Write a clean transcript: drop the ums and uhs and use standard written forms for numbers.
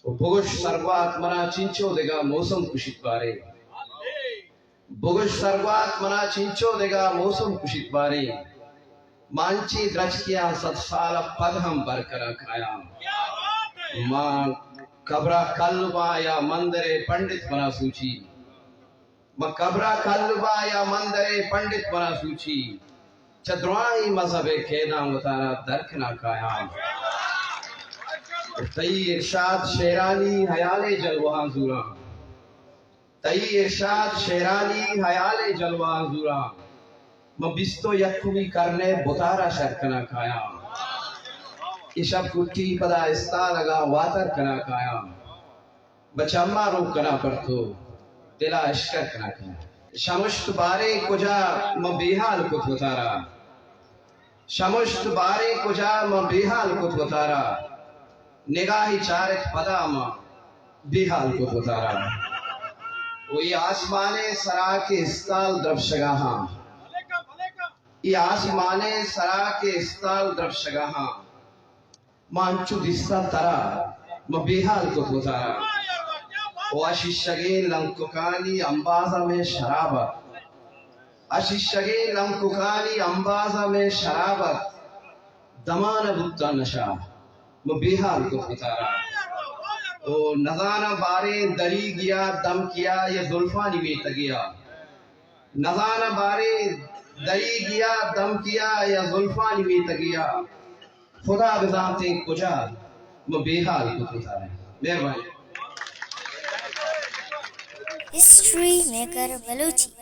बुगुश सर्वात मना चिंचो देगा मौसम कुशित बारे बुगुश सर्वात मना चिंचो देगा मौसम कुशित बारे मांची द्रज किया सत्साल पद हम बरकरा खाया मां कबरा कल्बा या मंदरे पंडित बना सूची मां कबरा कल्बा या मंदरे पंडित बना सूची चद्राई मजहबे खेदा उतारा दरखना काया तई इरशाद शेरानी हयाले जलवा जुरा तई इरशाद शेरानी हयाले जलवा जुरा मैं बिस्तो यकुमी करने बुतारा शर्कना खाया इशब कुट्टी पदा इस्ता लगा वातर कना खाया बचम्मा रोक कना पड़तो दिला इश्कर कना खाया शमुश्त बारे कुजा मैं बेहाल कुछ उतारा शमुश्त बारे कुजा मैं बेहाल कुछ उतारा निगाही चारित पदा मां बेहाल कुछ उतारा वही आसमाने सरा के इस्ताल द्रवशगाहा ये आसमाने सरा के इस्ताल द्रवशगाहा मांचु दिस्ता तरा मैं बेहाल कुछ उतारा वो आशिशगे लंकुकानी अंबाजा में शराबत आशिशगे लंकुकानी अंबाजा में शराबत दमान बुद्धा नशा मैं बेहाल को उतारा ओ नजाना बारे दरी गया दम किया ये जुल्फानी में तगिया नजाना बारे दरी गया दम किया या जुल्फानी में तगिया खुदा बिजाते कुजा मैं बेहाल को उतारा मेहरबानी हिस्ट्री मेकर बलूची।